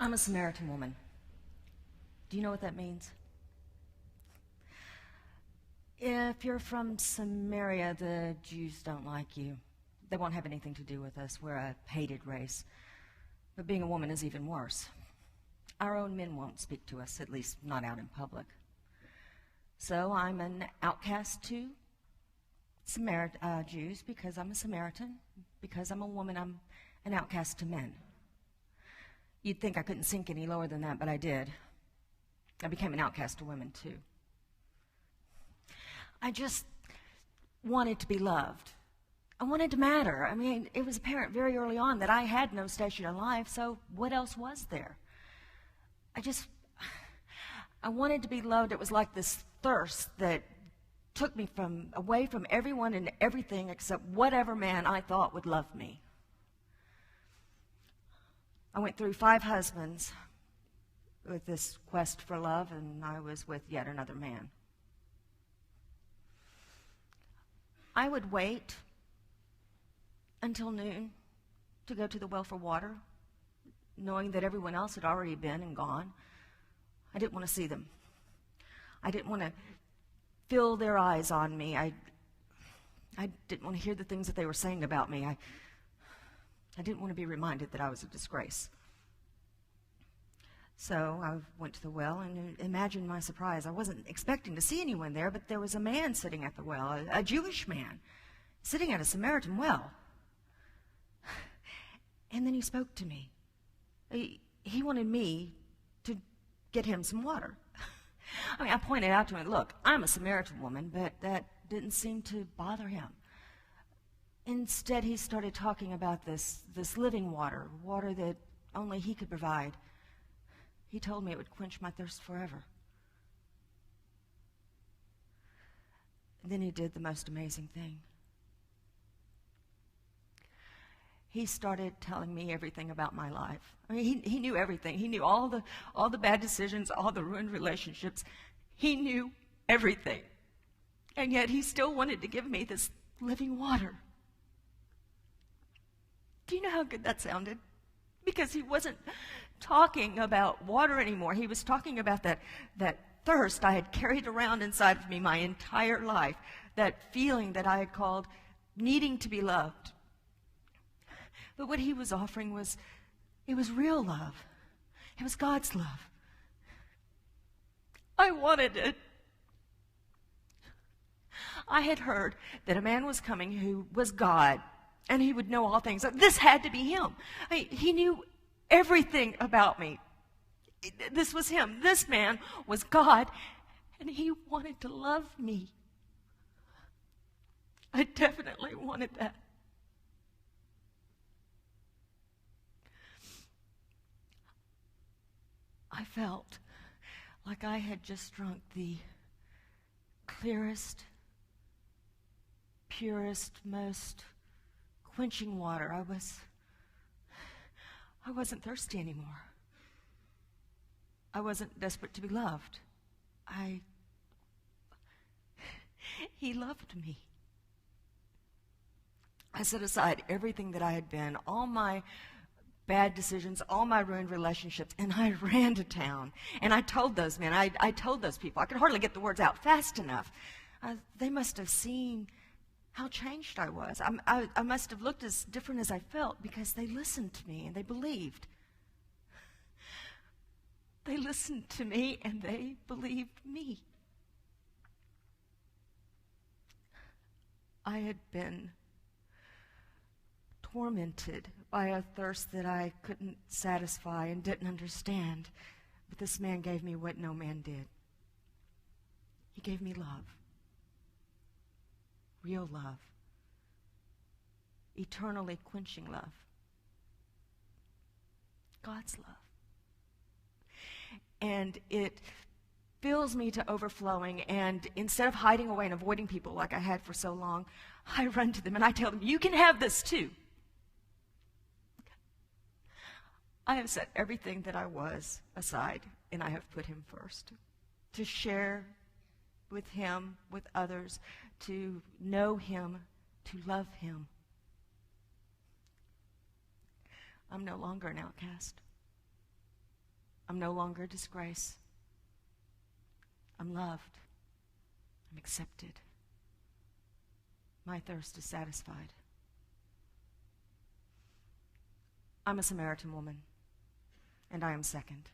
I'm a Samaritan woman. Do you know what that means? If you're from Samaria, the Jews don't like you. They won't have anything to do with us. We're a hated race. But being a woman is even worse. Our own men won't speak to us, at least not out in public. So I'm an outcast to Jews because I'm a Samaritan. Because I'm a woman, I'm an outcast to men. You'd think I couldn't sink any lower than that, but I did. I became an outcast to women, too. I just wanted to be loved. I wanted to matter. I mean, it was apparent very early on that I had no station in life, so what else was there? I wanted to be loved. It was like this thirst that took me away from everyone and everything except whatever man I thought would love me. I went through 5 husbands with this quest for love, and I was with yet another man. I would wait until noon to go to the well for water, knowing that everyone else had already been and gone. I didn't want to see them. I didn't want to feel their eyes on me. I didn't want to hear the things that they were saying about me. I didn't want to be reminded that I was a disgrace. So I went to the well, and imagine my surprise. I wasn't expecting to see anyone there, but there was a man sitting at the well, a Jewish man, sitting at a Samaritan well. And then he spoke to me. He wanted me to get him some water. I mean, I pointed out to him, look, I'm a Samaritan woman, but that didn't seem to bother him. Instead, he started talking about this living water that only he could provide. He told me it would quench my thirst forever. And then he did the most amazing thing. He started telling me everything about my life. I mean, he knew everything. He knew all the bad decisions, all the ruined relationships. He knew everything. And yet he still wanted to give me this living water. Do you know how good that sounded? Because he wasn't talking about water anymore. He was talking about that thirst I had carried around inside of me my entire life, that feeling that I had called needing to be loved. But what he was offering was real love. It was God's love. I wanted it. I had heard that a man was coming who was God, and he would know all things. This had to be him. He knew everything about me. This was him. This man was God, and he wanted to love me. I definitely wanted that. I felt like I had just drunk the clearest, purest, most quenching water. I wasn't thirsty anymore. I wasn't desperate to be loved. He loved me. I set aside everything that I had been, all my bad decisions, all my ruined relationships, and I ran to town. And I told those men, I told those people, I could hardly get the words out fast enough. They must have seen how changed I was. I must have looked as different as I felt because they listened to me and they believed. They listened to me and they believed me. I had been tormented by a thirst that I couldn't satisfy and didn't understand. But this man gave me what no man did. He gave me love. Real love. Eternally quenching love. God's love. And it fills me to overflowing, and instead of hiding away and avoiding people like I had for so long, I run to them and I tell them, you can have this too. I have set everything that I was aside, and I have put him first. To share with him, with others, to know him, to love him. I'm no longer an outcast. I'm no longer a disgrace. I'm loved. I'm accepted. My thirst is satisfied. I'm a Samaritan woman, and I am second.